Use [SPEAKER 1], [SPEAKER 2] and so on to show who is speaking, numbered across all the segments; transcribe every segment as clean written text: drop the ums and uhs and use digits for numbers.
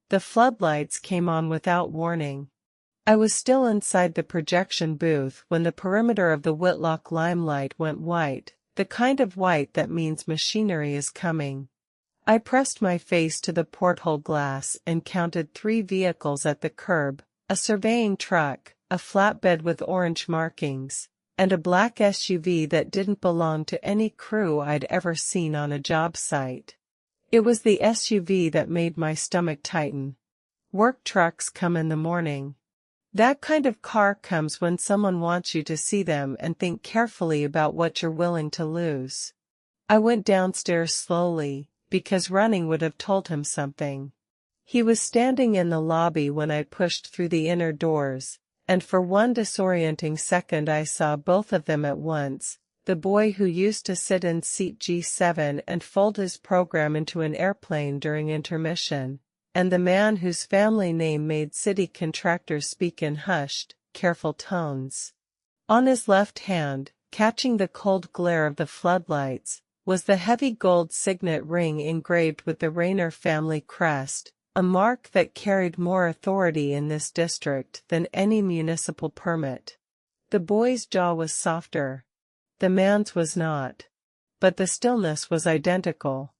[SPEAKER 1] The floodlights came on without warning. I was still inside the projection booth when the perimeter of the Whitlock limelight went white, the kind of white that means machinery is coming. I pressed my face to the porthole glass and counted 3 vehicles at the curb, a surveying truck, a flatbed with orange markings, and a black SUV that didn't belong to any crew I'd ever seen on a job site. It was the SUV that made my stomach tighten. Work trucks come in the morning. That kind of car comes when someone wants you to see them and think carefully about what you're willing to lose. I went downstairs slowly, because running would have told him something. He was standing in the lobby when I pushed through the inner doors, and for one disorienting second I saw both of them at once, the boy who used to sit in seat G7 and fold his program into an airplane during intermission, and the man whose family name made city contractors speak in hushed, careful tones. On his left hand, catching the cold glare of the floodlights, was the heavy gold signet ring engraved with the Rainer family crest, a mark that carried more authority in this district than any municipal permit. The boy's jaw was softer. The man's was not. But the stillness was identical.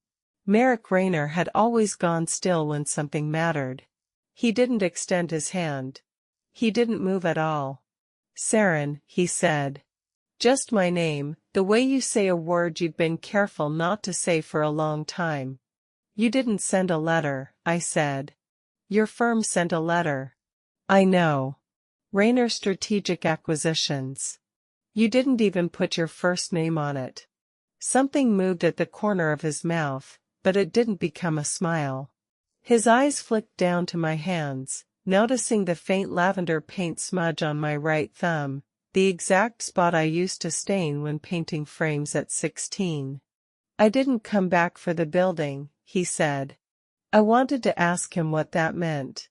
[SPEAKER 1] Marek Rainer had always gone still when something mattered. He didn't extend his hand. He didn't move at all. "Saren," he said. "Just my name, the way you say a word you've been careful not to say for a long time." "You didn't send a letter," I said. "Your firm sent a letter." "I know. Rainer Strategic Acquisitions. You didn't even put your first name on it." Something moved at the corner of his mouth, but it didn't become a smile. His eyes flicked down to my hands, noticing the faint lavender paint smudge on my right thumb, the exact spot I used to stain when painting frames at 16. "I didn't come back for the building," he said. I wanted to ask him what that meant.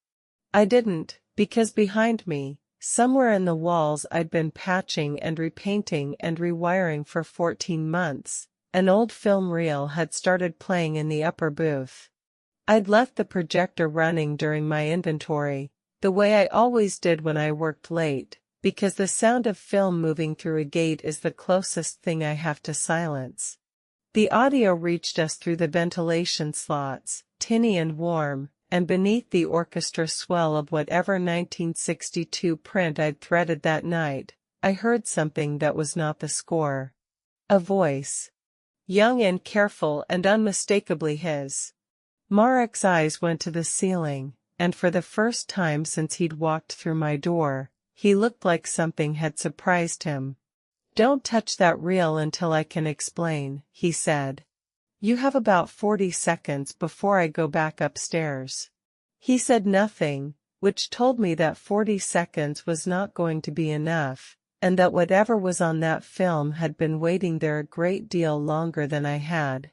[SPEAKER 1] I didn't, because behind me, somewhere in the walls I'd been patching and repainting and rewiring for 14 months, an old film reel had started playing in the upper booth. I'd left the projector running during my inventory, the way I always did when I worked late, because the sound of film moving through a gate is the closest thing I have to silence. The audio reached us through the ventilation slots, tinny and warm, and beneath the orchestra swell of whatever 1962 print I'd threaded that night, I heard something that was not the score. A voice. Young and careful and unmistakably his. Marek's eyes went to the ceiling, and for the first time since he'd walked through my door, he looked like something had surprised him. "Don't touch that reel until I can explain," he said. "You have about 40 seconds before I go back upstairs." He said nothing, which told me that 40 seconds was not going to be enough, and that whatever was on that film had been waiting there a great deal longer than I had.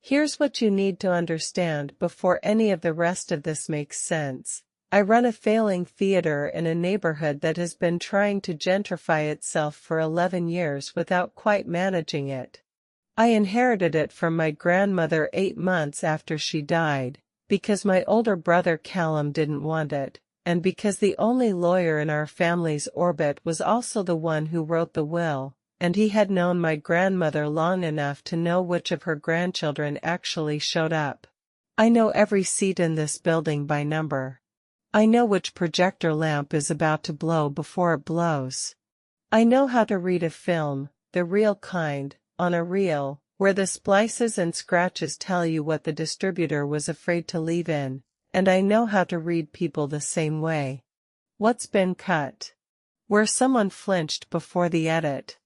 [SPEAKER 1] "Here's what you need to understand before any of the rest of this makes sense. I run a failing theater in a neighborhood that has been trying to gentrify itself for 11 years without quite managing it. I inherited it from my grandmother 8 months after she died, because my older brother Pelham didn't want it, and because the only lawyer in our family's orbit was also the one who wrote the will, and he had known my grandmother long enough to know which of her grandchildren actually showed up. I know every seat in this building by number. I know which projector lamp is about to blow before it blows. I know how to read a film, the real kind, on a reel, where the splices and scratches tell you what the distributor was afraid to leave in, and I know how to read people the same way. What's been cut? Where someone flinched before the edit.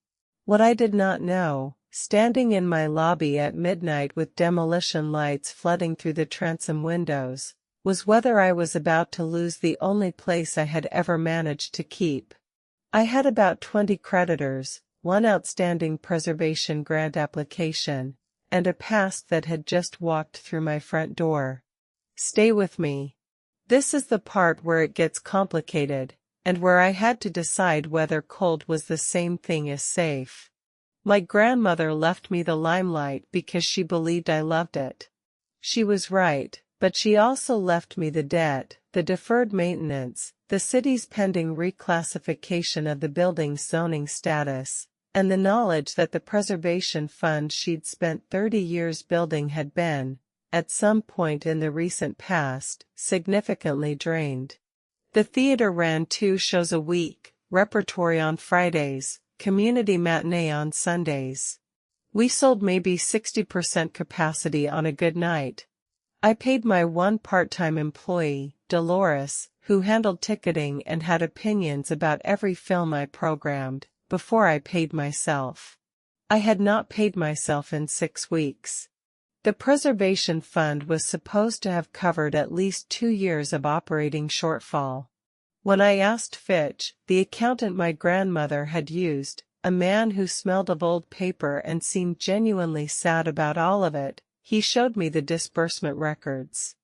[SPEAKER 1] What I did not know, standing in my lobby at midnight with demolition lights flooding through the transom windows, was whether I was about to lose the only place I had ever managed to keep. I had about 20 creditors, one outstanding preservation grant application, and a past that had just walked through my front door. Stay with me. This is the part where it gets complicated, and where I had to decide whether cold was the same thing as safe. My grandmother left me the limelight because she believed I loved it. She was right, But she also left me the debt, the deferred maintenance, the city's pending reclassification of the building's zoning status, and the knowledge that the preservation fund she'd spent 30 years building had been, at some point in the recent past, significantly drained. The theater ran 2 shows a week, repertory on Fridays, community matinee on Sundays. We sold maybe 60% capacity on a good night. I paid my one part-time employee, Dolores, who handled ticketing and had opinions about every film I programmed, before I paid myself. I had not paid myself in 6 weeks. The preservation fund was supposed to have covered at least 2 years of operating shortfall. When I asked Fitch, the accountant my grandmother had used, a man who smelled of old paper and seemed genuinely sad about all of it, he showed me the disbursement records.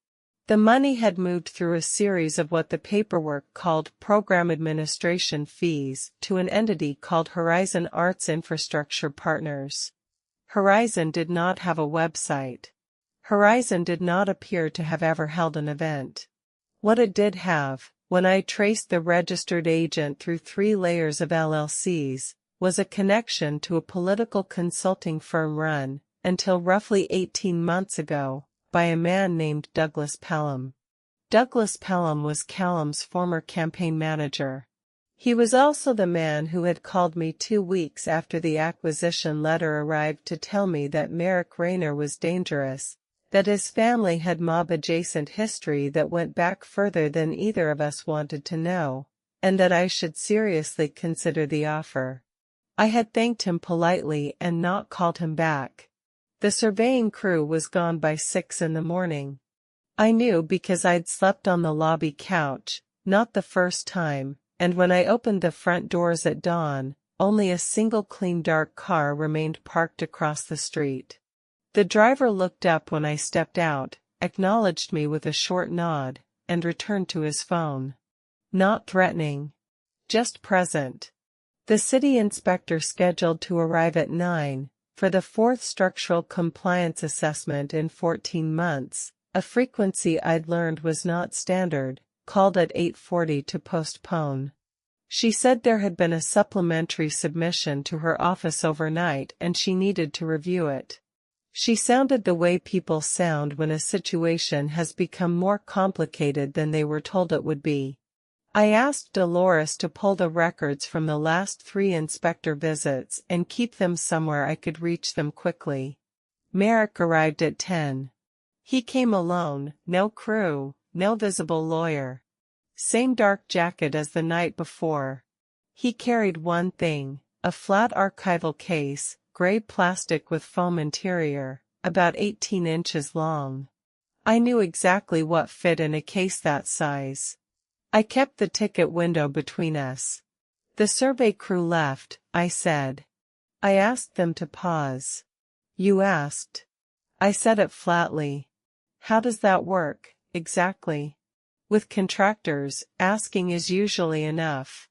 [SPEAKER 1] The money had moved through a series of what the paperwork called program administration fees to an entity called Horizon Arts Infrastructure Partners. Horizon did not have a website. Horizon did not appear to have ever held an event. What it did have, when I traced the registered agent through 3 layers of LLCs, was a connection to a political consulting firm run, until roughly 18 months ago, by a man named Douglas Pelham. Douglas Pelham was Callum's former campaign manager. He was also the man who had called me 2 weeks after the acquisition letter arrived to tell me that Marek Rainer was dangerous, that his family had mob-adjacent history that went back further than either of us wanted to know, and that I should seriously consider the offer. I had thanked him politely and not called him back. The surveying crew was gone by 6 in the morning. I knew because I'd slept on the lobby couch, not the first time, and when I opened the front doors at dawn, only a single clean dark car remained parked across the street. The driver looked up when I stepped out, acknowledged me with a short nod, and returned to his phone. Not threatening. Just present. The city inspector scheduled to arrive at 9, for the 4th structural compliance assessment in 14 months, a frequency I'd learned was not standard, called at 8:40 to postpone. She said there had been a supplementary submission to her office overnight and she needed to review it. She sounded the way people sound when a situation has become more complicated than they were told it would be. I asked Dolores to pull the records from the last 3 inspector visits and keep them somewhere I could reach them quickly. Marek arrived at 10. He came alone, no crew, no visible lawyer. Same dark jacket as the night before. He carried one thing, a flat archival case, gray plastic with foam interior, about 18 inches long. I knew exactly what fit in a case that size. I kept the ticket window between us. The survey crew left, I said. I asked them to pause. You asked. I said it flatly. How does that work, exactly? With contractors, asking is usually enough.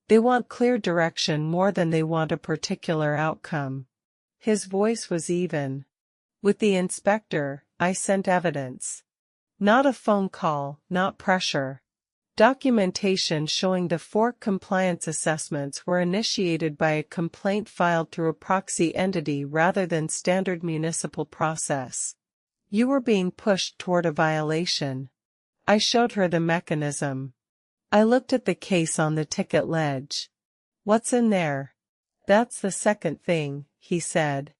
[SPEAKER 1] They want clear direction more than they want a particular outcome. His voice was even. With the inspector, I sent evidence. Not a phone call, not pressure. Documentation showing the 4 compliance assessments were initiated by a complaint filed through a proxy entity rather than standard municipal process. You were being pushed toward a violation. I showed her the mechanism. I looked at the case on the ticket ledge. What's in there? That's the second thing, he said.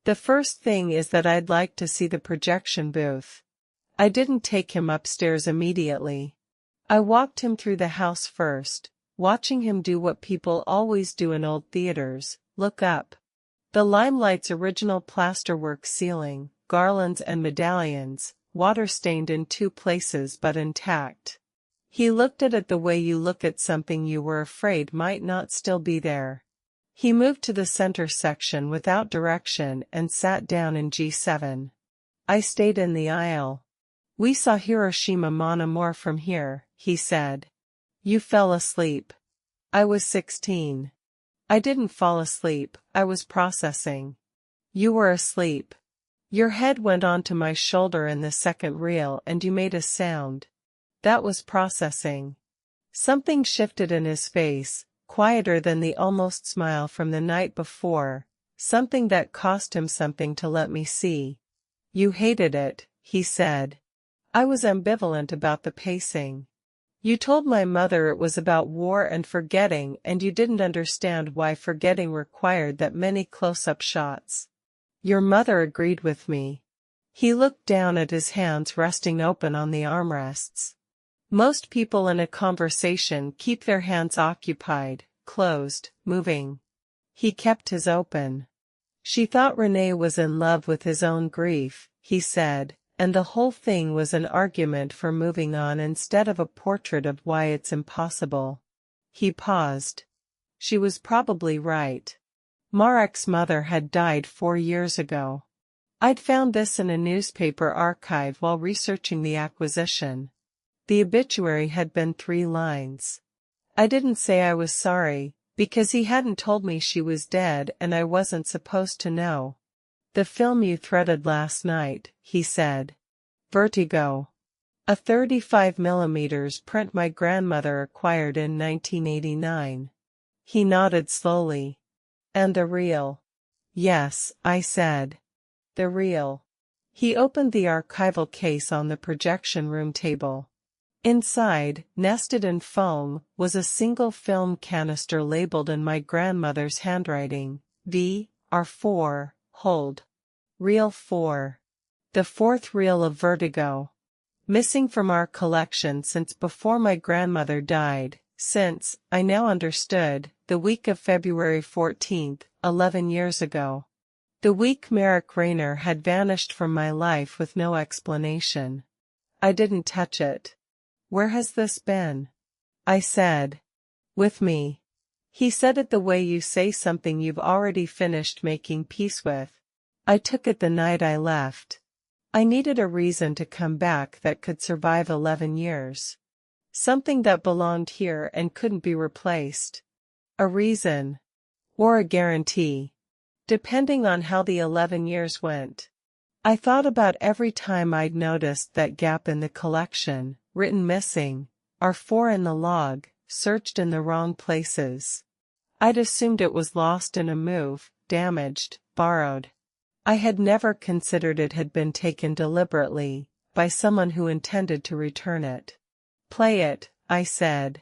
[SPEAKER 1] The first thing is that I'd like to see the projection booth. I didn't take him upstairs immediately. I walked him through the house first, watching him do what people always do in old theaters, look up. The Limelight's original plasterwork ceiling, garlands and medallions, water-stained in 2 places but intact. He looked at it the way you look at something you were afraid might not still be there. He moved to the center section without direction and sat down in G7. I stayed in the aisle. We saw Hiroshima Mon Amour from here, he said. You fell asleep. I was 16. I didn't fall asleep, I was processing. You were asleep. Your head went onto my shoulder in the second reel and you made a sound. That was processing. Something shifted in his face, quieter than the almost smile from the night before, something that cost him something to let me see. You hated it, he said. I was ambivalent about the pacing. You told my mother it was about war and forgetting, and you didn't understand why forgetting required that many close-up shots. Your mother agreed with me. He looked down at his hands resting open on the armrests. Most people in a conversation keep their hands occupied, closed, moving. He kept his open. She thought Renee was in love with his own grief, he said, and the whole thing was an argument for moving on instead of a portrait of why it's impossible. He paused. She was probably right. Marek's mother had died 4 years ago. I'd found this in a newspaper archive while researching the acquisition. The obituary had been 3 lines. I didn't say I was sorry, because he hadn't told me she was dead and I wasn't supposed to know. The film you threaded last night, he said. Vertigo. A 35mm print my grandmother acquired in 1989. He nodded slowly. And the reel? Yes, I said. The reel. He opened the archival case on the projection room table. Inside, nested in foam, was a single film canister labeled in my grandmother's handwriting, V.R4, hold. Reel 4. The 4th reel of Vertigo. Missing from our collection since before my grandmother died, since, I now understood, the week of February 14th, 11 years ago. The week Marek Rainer had vanished from my life with no explanation. I didn't touch it. Where has this been? I said. With me. He said it the way you say something you've already finished making peace with. I took it the night I left. I needed a reason to come back that could survive 11 years. Something that belonged here and couldn't be replaced. A reason. Or a guarantee. Depending on how the 11 years went. I thought about every time I'd noticed that gap in the collection, written missing, R4 in the log, searched in the wrong places. I'd assumed it was lost in a move, damaged, borrowed. I had never considered it had been taken deliberately, by someone who intended to return it. Play it, I said.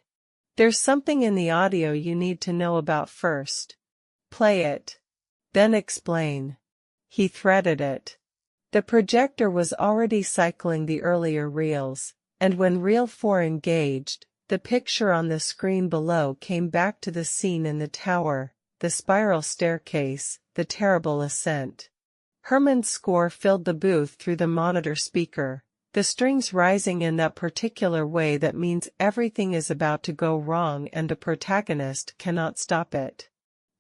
[SPEAKER 1] There's something in the audio you need to know about first. Play it. Then explain. He threaded it. The projector was already cycling the earlier reels, and when reel 4 engaged, the picture on the screen below came back to the scene in the tower, the spiral staircase, the terrible ascent. Herman's score filled the booth through the monitor speaker, the strings rising in that particular way that means everything is about to go wrong and the protagonist cannot stop it.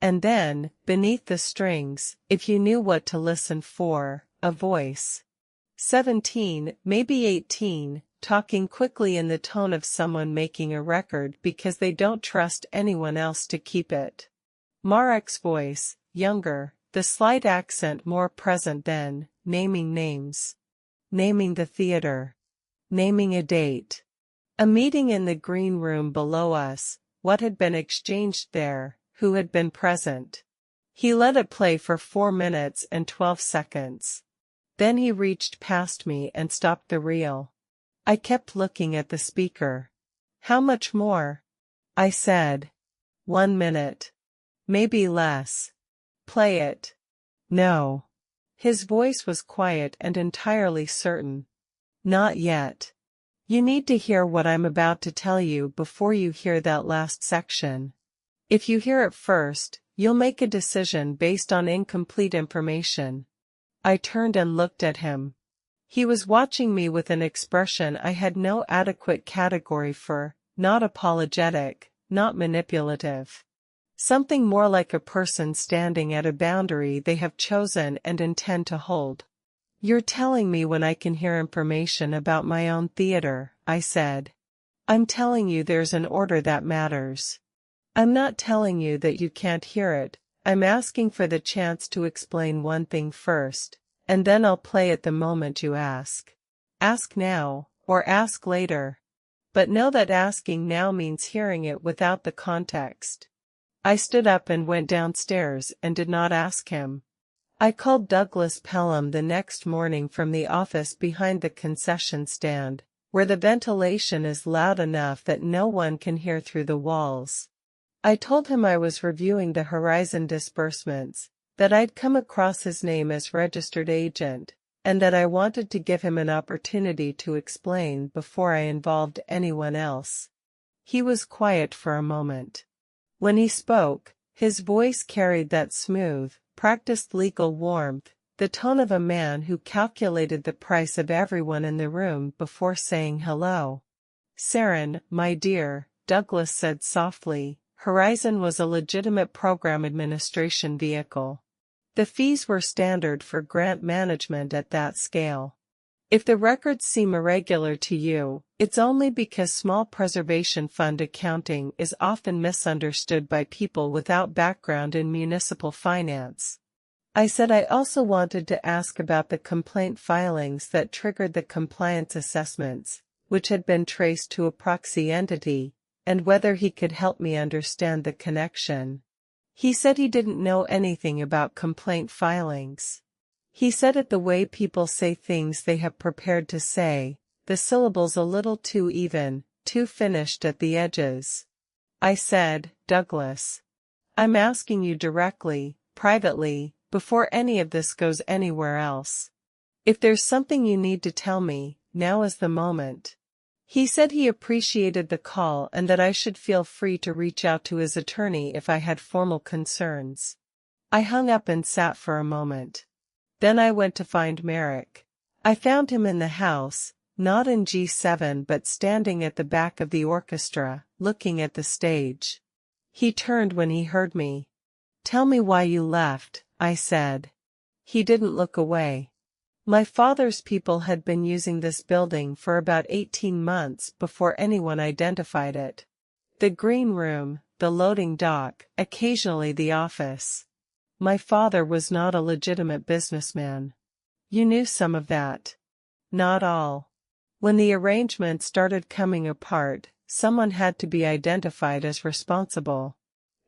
[SPEAKER 1] And then, beneath the strings, if you knew what to listen for, a voice. 17, maybe 18, talking quickly in the tone of someone making a record because they don't trust anyone else to keep it. Marek's voice, younger, the slight accent more present then, naming names. Naming the theater. Naming a date. A meeting in the green room below us, what had been exchanged there, who had been present. He let it play for 4 minutes and 12 seconds. Then he reached past me and stopped the reel. I kept looking at the speaker. How much more? I said. 1 minute. Maybe less. Play it. No. His voice was quiet and entirely certain. Not yet. You need to hear what I'm about to tell you before you hear that last section. If you hear it first, you'll make a decision based on incomplete information. I turned and looked at him. He was watching me with an expression I had no adequate category for, not apologetic, not manipulative. Something more like a person standing at a boundary they have chosen and intend to hold. You're telling me when I can hear information about my own theater, I said. I'm telling you there's an order that matters. I'm not telling you that you can't hear it, I'm asking for the chance to explain one thing first, And then I'll play it the moment you ask. Ask now, or ask later. But know that asking now means hearing it without the context. I stood up and went downstairs and did not ask him. I called Douglas Pelham the next morning from the office behind the concession stand, where the ventilation is loud enough that no one can hear through the walls. I told him I was reviewing the Horizon disbursements, that I'd come across his name as registered agent, and that I wanted to give him an opportunity to explain before I involved anyone else. He was quiet for a moment. When he spoke, his voice carried that smooth, practiced legal warmth, the tone of a man who calculated the price of everyone in the room before saying hello. "Saren, my dear," Douglas said softly, "Horizon was a legitimate program administration vehicle. The fees were standard for grant management at that scale. If the records seem irregular to you, it's only because small preservation fund accounting is often misunderstood by people without background in municipal finance." I said I also wanted to ask about the complaint filings that triggered the compliance assessments, which had been traced to a proxy entity, and whether he could help me understand the connection. He said he didn't know anything about complaint filings. He said it the way people say things they have prepared to say, the syllables a little too even, too finished at the edges. I said, "Douglas, I'm asking you directly, privately, before any of this goes anywhere else. If there's something you need to tell me, now is the moment." He said he appreciated the call and that I should feel free to reach out to his attorney if I had formal concerns. I hung up and sat for a moment. Then I went to find Marek. I found him in the house, not in G7 but standing at the back of the orchestra, looking at the stage. He turned when he heard me. "Tell me why you left," I said. He didn't look away. My father's people had been using this building for about 18 months before anyone identified it. The green room, the loading dock, occasionally the office. My father was not a legitimate businessman. You knew some of that. Not all. When the arrangement started coming apart, someone had to be identified as responsible.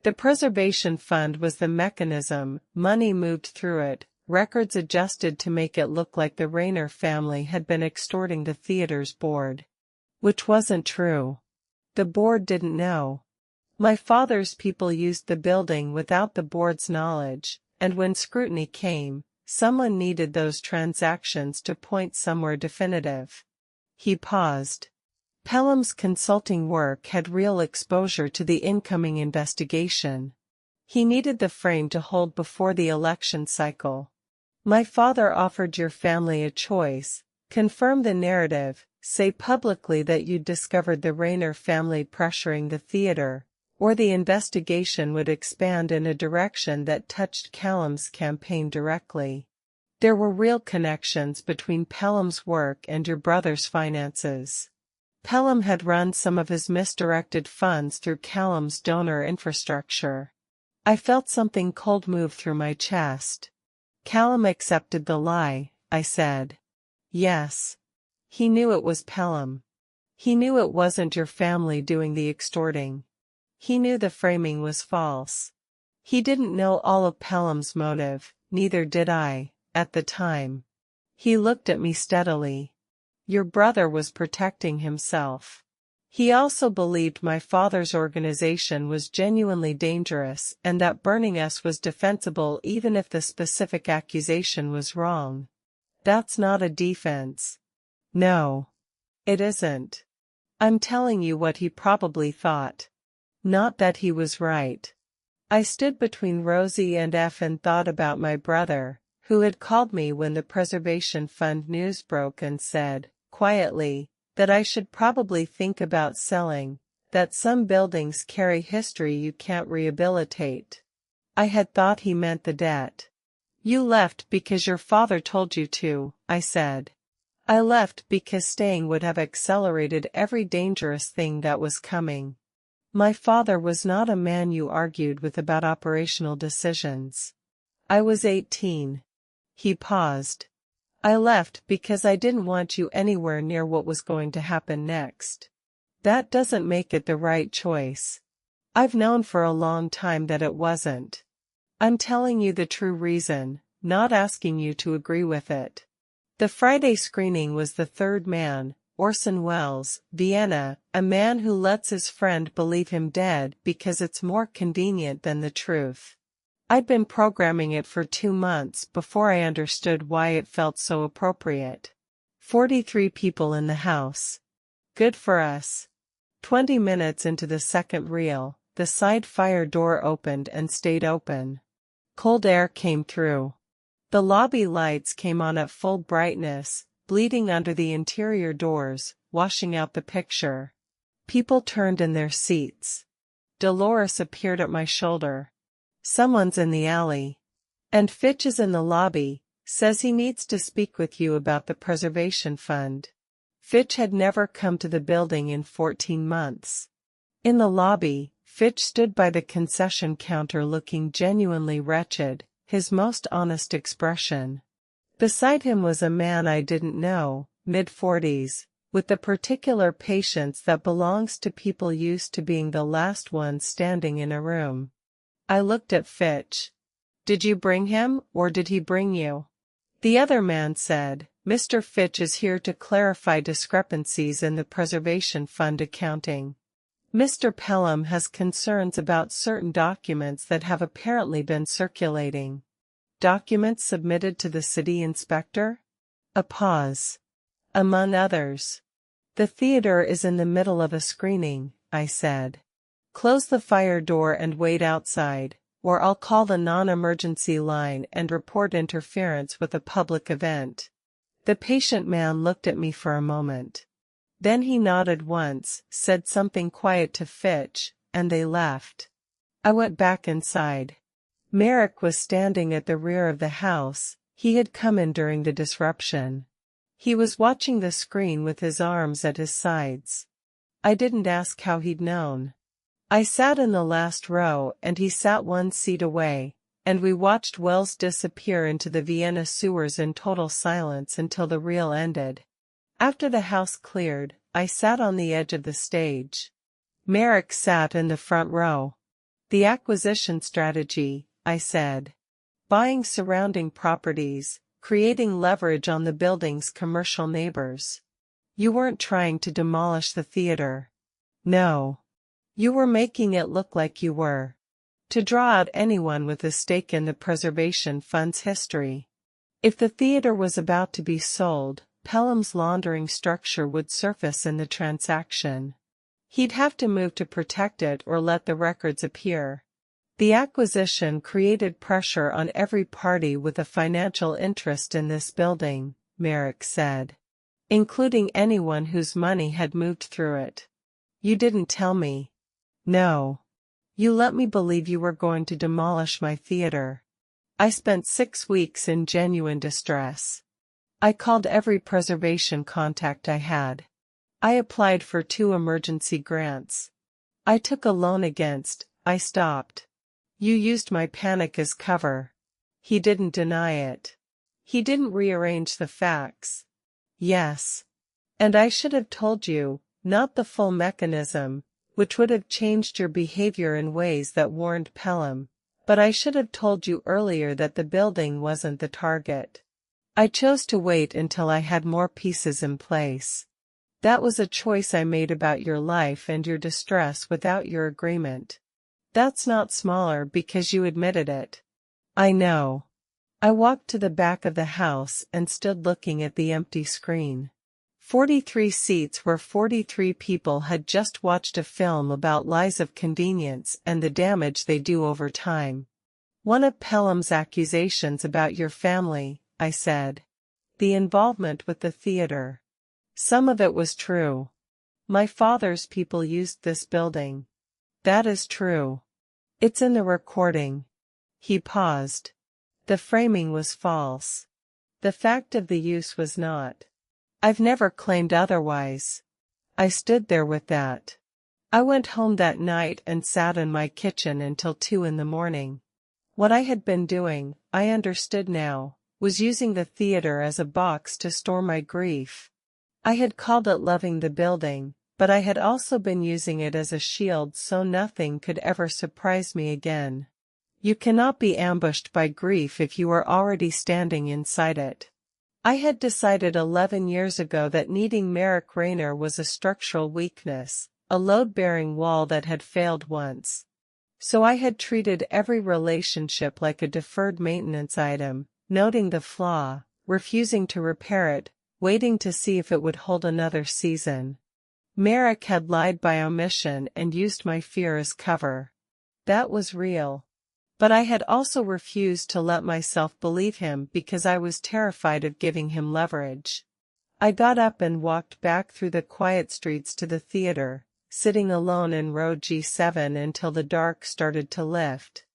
[SPEAKER 1] The preservation fund was the mechanism, money moved through it, records adjusted to make it look like the Rainer family had been extorting the theater's board. Which wasn't true. The board didn't know. My father's people used the building without the board's knowledge, and when scrutiny came, someone needed those transactions to point somewhere definitive. He paused. Pelham's consulting work had real exposure to the incoming investigation. He needed the frame to hold before the election cycle. My father offered your family a choice: confirm the narrative, say publicly that you'd discovered the Rainer family pressuring the theater, or the investigation would expand in a direction that touched Callum's campaign directly. There were real connections between Pelham's work and your brother's finances. Pelham had run some of his misdirected funds through Callum's donor infrastructure. I felt something cold move through my chest. Callum accepted the lie, I said. Yes. He knew it was Pelham. He knew it wasn't your family doing the extorting. He knew the framing was false. He didn't know all of Pelham's motive, neither did I, at the time. He looked at me steadily. Your brother was protecting himself. He also believed my father's organization was genuinely dangerous and that burning us was defensible even if the specific accusation was wrong. That's not a defense. No. It isn't. I'm telling you what he probably thought. Not that he was right. I stood between Rosie and F and thought about my brother, who had called me when the Preservation Fund news broke and said, quietly, that I should probably think about selling, that some buildings carry history you can't rehabilitate. I had thought he meant the debt. You left because your father told you to, I said. I left because staying would have accelerated every dangerous thing that was coming. My father was not a man you argued with about operational decisions. I was 18. He paused. I left because I didn't want you anywhere near what was going to happen next. That doesn't make it the right choice. I've known for a long time that it wasn't. I'm telling you the true reason, not asking you to agree with it. The Friday screening was The Third Man, Orson Welles, Vienna, a man who lets his friend believe him dead because it's more convenient than the truth. I'd been programming it for 2 months before I understood why it felt so appropriate. 43 people in the house. Good for us. 20 minutes into the second reel, the side fire door opened and stayed open. Cold air came through. The lobby lights came on at full brightness, bleeding under the interior doors, washing out the picture. People turned in their seats. Dolores appeared at my shoulder. Someone's in the alley. And Fitch is in the lobby, says he needs to speak with you about the preservation fund. Fitch had never come to the building in 14 months. In the lobby, Fitch stood by the concession counter looking genuinely wretched, his most honest expression. Beside him was a man I didn't know, mid-40s, with the particular patience that belongs to people used to being the last one standing in a room. I looked at Fitch. Did you bring him, or did he bring you? The other man said, Mr. Fitch is here to clarify discrepancies in the preservation fund accounting. Mr. Pelham has concerns about certain documents that have apparently been circulating. Documents submitted to the city inspector? A pause. Among others. The theater is in the middle of a screening, I said. Close the fire door and wait outside, or I'll call the non-emergency line and report interference with a public event. The patient man looked at me for a moment. Then he nodded once, said something quiet to Fitch, and they left. I went back inside. Marek was standing at the rear of the house. He had come in during the disruption. He was watching the screen with his arms at his sides. I didn't ask how he'd known. I sat in the last row and he sat 1 seat away, and we watched Wells disappear into the Vienna sewers in total silence until the reel ended. After the house cleared, I sat on the edge of the stage. Marek sat in the front row. The acquisition strategy, I said. Buying surrounding properties, creating leverage on the building's commercial neighbors. You weren't trying to demolish the theater. No. You were making it look like you were. To draw out anyone with a stake in the preservation fund's history. If the theater was about to be sold, Pelham's laundering structure would surface in the transaction. He'd have to move to protect it or let the records appear. The acquisition created pressure on every party with a financial interest in this building, Marek said. Including anyone whose money had moved through it. You didn't tell me. No. You let me believe you were going to demolish my theater. I spent 6 weeks in genuine distress. I called every preservation contact I had. I applied for 2 emergency grants. I took a loan against. I stopped. You used my panic as cover. He didn't deny it. He didn't rearrange the facts. Yes. And I should have told you, not the full mechanism, which would have changed your behavior in ways that warned Pelham, but I should have told you earlier that the building wasn't the target. I chose to wait until I had more pieces in place. That was a choice I made about your life and your distress without your agreement. That's not smaller because you admitted it. I know. I walked to the back of the house and stood looking at the empty screen. 43 seats where 43 people had just watched a film about lies of convenience and the damage they do over time. One of Pelham's accusations about your family, I said. The involvement with the theater. Some of it was true. My father's people used this building. That is true. It's in the recording. He paused. The framing was false. The fact of the use was not. I've never claimed otherwise. I stood there with that. I went home that night and sat in my kitchen until 2 in the morning. What I had been doing, I understood now. was using the theater as a box to store my grief. I had called it loving the building, but I had also been using it as a shield so nothing could ever surprise me again. You cannot be ambushed by grief if you are already standing inside it. I had decided 11 years ago that needing Marek Rainer was a structural weakness, a load-bearing wall that had failed once. So I had treated every relationship like a deferred maintenance item, noting the flaw, refusing to repair it, waiting to see if it would hold another season. Marek had lied by omission and used my fear as cover. That was real. But I had also refused to let myself believe him because I was terrified of giving him leverage. I got up and walked back through the quiet streets to the theater, sitting alone in row G7 until the dark started to lift.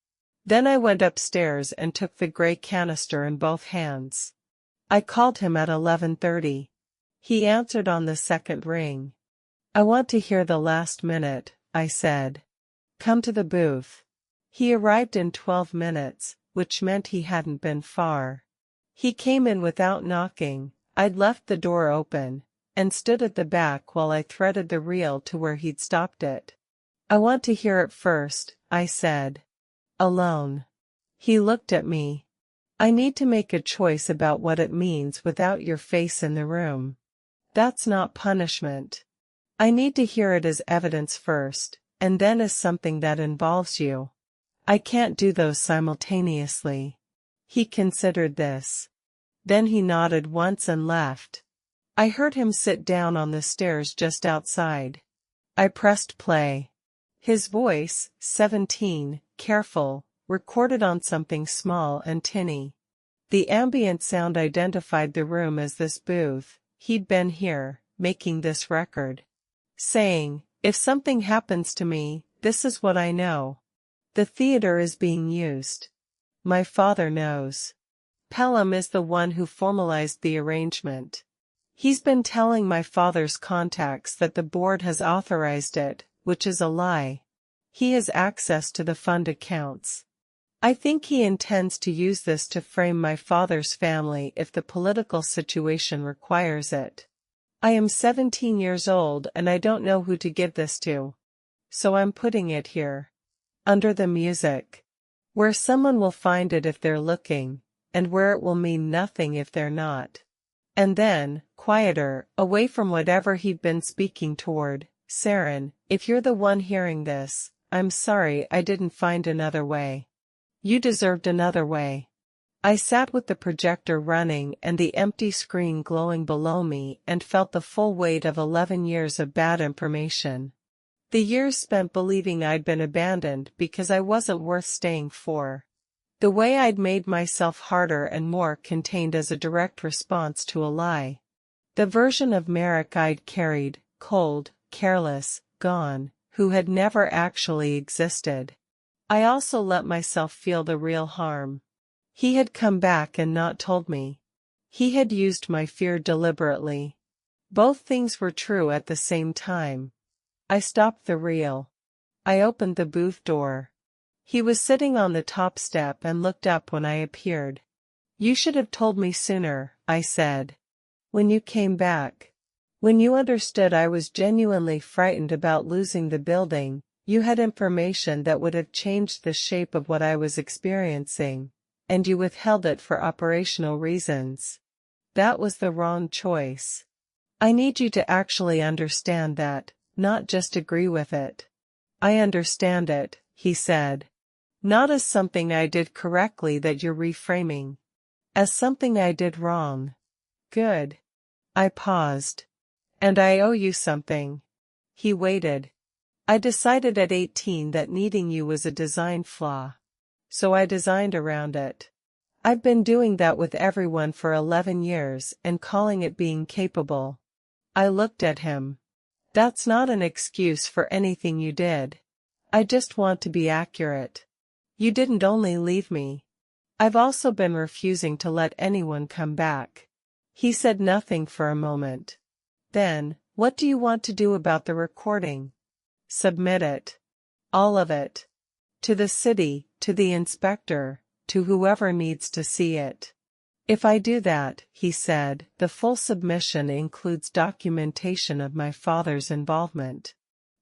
[SPEAKER 1] Then I went upstairs and took the gray canister in both hands. I called him at 11:30. He answered on the second ring. "I want to hear the last minute," I said. "Come to the booth." He arrived in 12 minutes, which meant he hadn't been far. He came in without knocking, I'd left the door open, and stood at the back while I threaded the reel to where he'd stopped it. "I want to hear it first," I said. "Alone." He looked at me. "I need to make a choice about what it means without your face in the room. That's not punishment. I need to hear it as evidence first, and then as something that involves you. I can't do those simultaneously." He considered this. Then he nodded once and left. I heard him sit down on the stairs just outside. I pressed play. His voice, 17, careful, recorded on something small and tinny. The ambient sound identified the room as this booth. He'd been here, making this record. Saying, "If something happens to me, this is what I know. The theater is being used. My father knows. Pelham is the one who formalized the arrangement. He's been telling my father's contacts that the board has authorized it, which is a lie. He has access to the fund accounts. I think he intends to use this to frame my father's family if the political situation requires it. I am 17 years old and I don't know who to give this to. So I'm putting it here. Under the music. Where someone will find it if they're looking, and where it will mean nothing if they're not." And then, quieter, away from whatever he'd been speaking toward, "Saren, if you're the one hearing this, I'm sorry I didn't find another way. You deserved another way." I sat with the projector running and the empty screen glowing below me and felt the full weight of 11 years of bad information. The years spent believing I'd been abandoned because I wasn't worth staying for. The way I'd made myself harder and more contained as a direct response to a lie. The version of Marek I'd carried, cold, careless, gone, who had never actually existed. I also let myself feel the real harm. He had come back and not told me. He had used my fear deliberately. Both things were true at the same time. I stopped the reel. I opened the booth door. He was sitting on the top step and looked up when I appeared. "You should have told me sooner," I said. "When you came back. When you understood I was genuinely frightened about losing the building, you had information that would have changed the shape of what I was experiencing, and you withheld it for operational reasons. That was the wrong choice. I need you to actually understand that, not just agree with it." "I understand it," he said. "Not as something I did correctly that you're reframing. As something I did wrong." "Good." I paused. "And I owe you something." He waited. "I decided at 18 that needing you was a design flaw. So I designed around it. I've been doing that with everyone for 11 years and calling it being capable." I looked at him. "That's not an excuse for anything you did. I just want to be accurate. You didn't only leave me. I've also been refusing to let anyone come back." He said nothing for a moment. Then, "What do you want to do about the recording?" "Submit it. All of it. To the city, to the inspector, to whoever needs to see it." If I do that, he said, the full submission includes documentation of my father's involvement.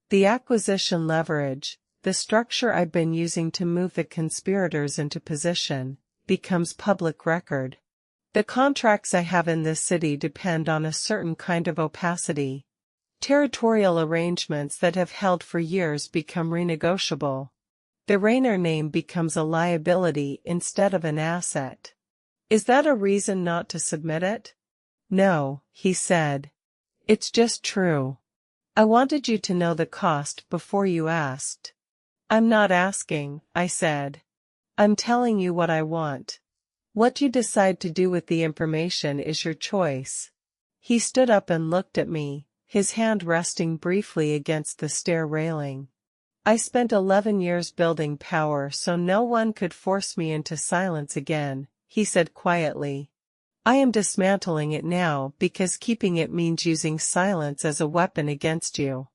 [SPEAKER 1] The acquisition leverage, the structure I've been using to move the conspirators into position, becomes public record. The contracts I have in this city depend on a certain kind of opacity. Territorial arrangements that have held for years become renegotiable. The Rainer name becomes a liability instead of an asset. Is that a reason not to submit it? No, he said. It's just true. I wanted you to know the cost before you asked. I'm not asking, I said. I'm telling you what I want. What you decide to do with the information is your choice. He stood up and looked at me, his hand resting briefly against the stair railing. I spent 11 years building power so no one could force me into silence again, he said quietly. I am dismantling it now because keeping it means using silence as a weapon against you.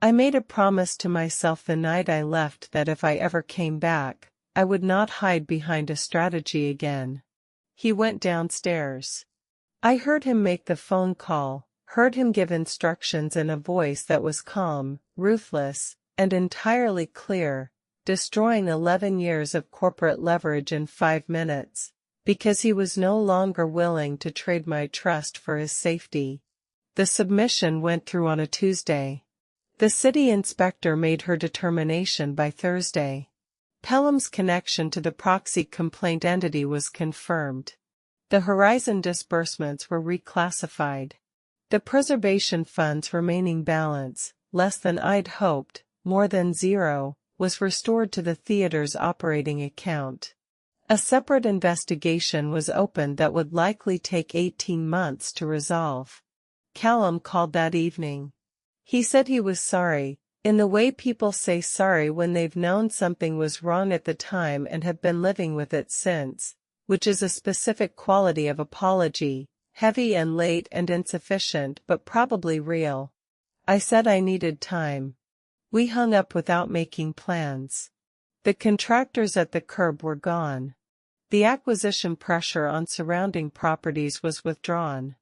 [SPEAKER 1] I made a promise to myself the night I left that if I ever came back, I would not hide behind a strategy again. He went downstairs. I heard him make the phone call, heard him give instructions in a voice that was calm, ruthless, and entirely clear, destroying 11 years of corporate leverage in 5 minutes, because he was no longer willing to trade my trust for his safety. The submission went through on a Tuesday. The city inspector made her determination by Thursday. Pelham's connection to the proxy complaint entity was confirmed. The Horizon disbursements were reclassified. The preservation fund's remaining balance, less than I'd hoped, more than zero, was restored to the theater's operating account. A separate investigation was opened that would likely take 18 months to resolve. Callum called that evening. He said he was sorry, in the way people say sorry when they've known something was wrong at the time and have been living with it since, which is a specific quality of apology, heavy and late and insufficient but probably real. I said I needed time. We hung up without making plans. The contractors at the curb were gone. The acquisition pressure on surrounding properties was withdrawn.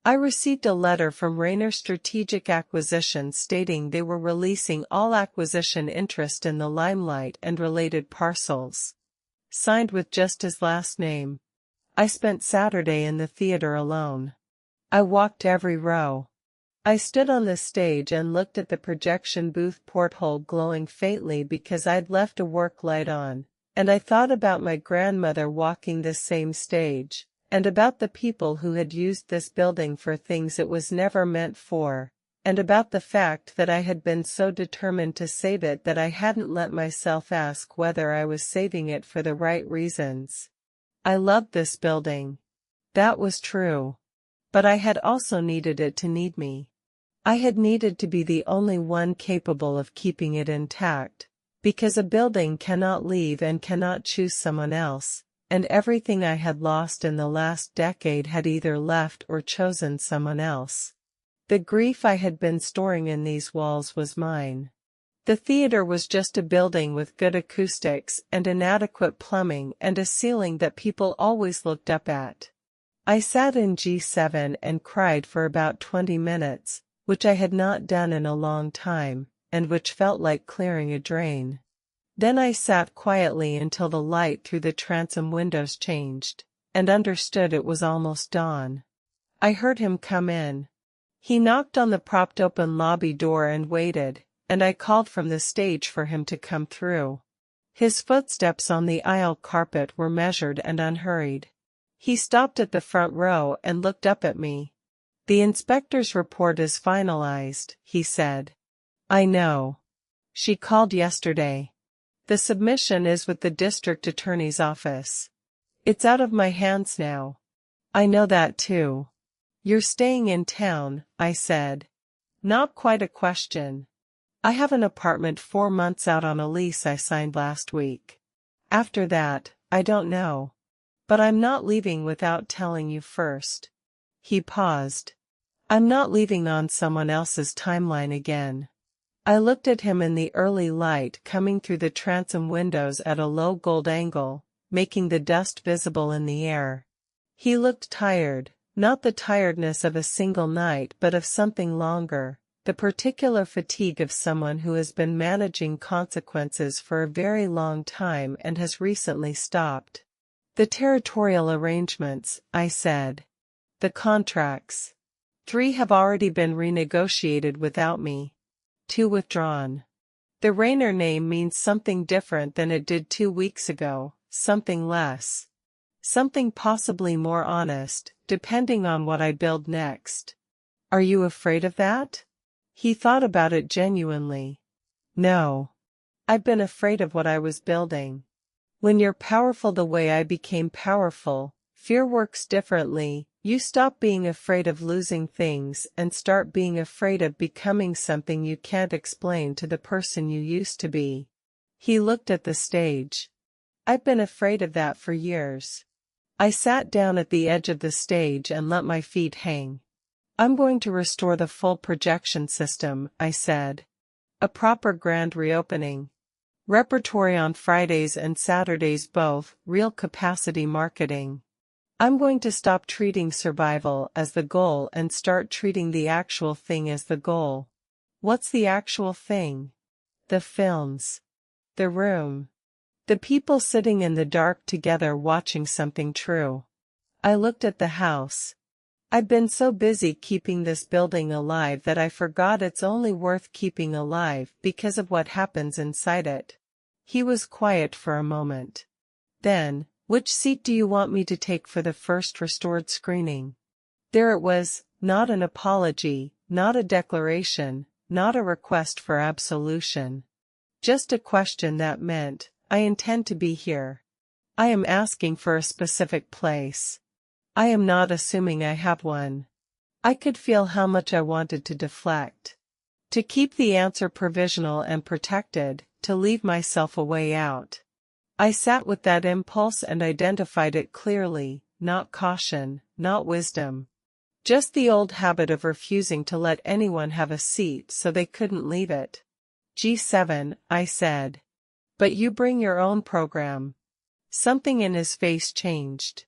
[SPEAKER 1] I received a letter from Rainer Strategic Acquisition stating they were releasing all acquisition interest in the Limelight and related parcels. Signed with just his last name. I spent Saturday in the theater alone. I walked every row. I stood on the stage and looked at the projection booth porthole glowing faintly because I'd left a work light on, and I thought about my grandmother walking this same stage, and about the people who had used this building for things it was never meant for, and about the fact that I had been so determined to save it that I hadn't let myself ask whether I was saving it for the right reasons. I loved this building. That was true. But I had also needed it to need me. I had needed to be the only one capable of keeping it intact, because a building cannot leave and cannot choose someone else, and everything I had lost in the last decade had either left or chosen someone else. The grief I had been storing in these walls was mine. The theater was just a building with good acoustics and inadequate plumbing and a ceiling that people always looked up at. I sat in G7 and cried for about 20 minutes, which I had not done in a long time, and which felt like clearing a drain. Then I sat quietly until the light through the transom windows changed, and understood it was almost dawn. I heard him come in. He knocked on the propped-open lobby door and waited, and I called from the stage for him to come through. His footsteps on the aisle carpet were measured and unhurried. He stopped at the front row and looked up at me. "The inspector's report is finalized," he said. "I know. She called yesterday. The submission is with the district attorney's office. It's out of my hands now." "I know that too." "You're staying in town," I said. "Not quite a question. I have an apartment 4 months out on a lease I signed last week. After that, I don't know. But I'm not leaving without telling you first." He paused. "I'm not leaving on someone else's timeline again." I looked at him in the early light coming through the transom windows at a low gold angle, making the dust visible in the air. He looked tired, not the tiredness of a single night but of something longer, the particular fatigue of someone who has been managing consequences for a very long time and has recently stopped. The territorial arrangements, I said. The contracts. 3 have already been renegotiated without me. 2 withdrawn. The Rainer name means something different than it did 2 weeks ago, something less. Something possibly more honest, depending on what I build next. Are you afraid of that? He thought about it genuinely. No. I've been afraid of what I was building. When you're powerful the way I became powerful, fear works differently. You stop being afraid of losing things and start being afraid of becoming something you can't explain to the person you used to be. He looked at the stage. I've been afraid of that for years. I sat down at the edge of the stage and let my feet hang. I'm going to restore the full projection system, I said. A proper grand reopening. Repertory on Fridays and Saturdays both, real capacity marketing. I'm going to stop treating survival as the goal and start treating the actual thing as the goal. What's the actual thing? The films. The room. The people sitting in the dark together watching something true. I looked at the house. I've been so busy keeping this building alive that I forgot it's only worth keeping alive because of what happens inside it. He was quiet for a moment. Then, which seat do you want me to take for the first restored screening? There it was, not an apology, not a declaration, not a request for absolution. Just a question that meant, I intend to be here. I am asking for a specific place. I am not assuming I have one. I could feel how much I wanted to deflect. To keep the answer provisional and protected, to leave myself a way out. I sat with that impulse and identified it clearly, not caution, not wisdom. Just the old habit of refusing to let anyone have a seat so they couldn't leave it. G7, I said. But you bring your own program. Something in his face changed.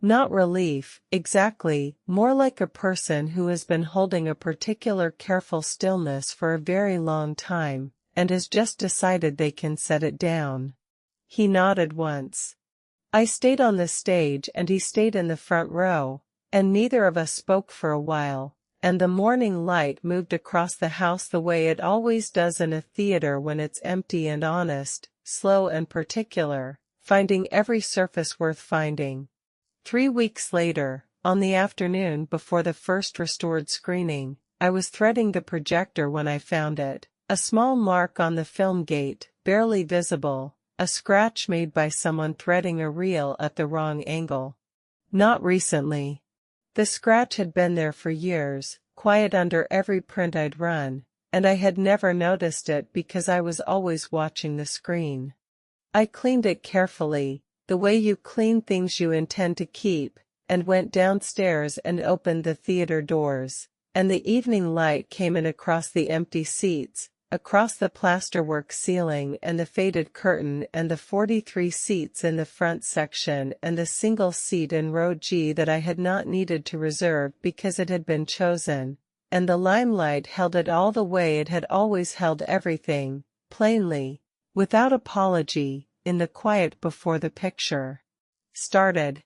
[SPEAKER 1] Not relief, exactly, more like a person who has been holding a particular careful stillness for a very long time, and has just decided they can set it down. He nodded once. I stayed on the stage and he stayed in the front row, and neither of us spoke for a while, and the morning light moved across the house the way it always does in a theater when it's empty and honest, slow and particular, finding every surface worth finding. 3 weeks later, on the afternoon before the first restored screening, I was threading the projector when I found it, a small mark on the film gate, barely visible. A scratch made by someone threading a reel at the wrong angle. Not recently. The scratch had been there for years, quiet under every print I'd run, and I had never noticed it because I was always watching the screen. I cleaned it carefully, the way you clean things you intend to keep, and went downstairs and opened the theater doors, and the evening light came in across the empty seats, across the plasterwork ceiling and the faded curtain and the 43 seats in the front section and the single seat in row G that I had not needed to reserve because it had been chosen, and the limelight held it all the way it had always held everything, plainly, without apology, in the quiet before the picture started.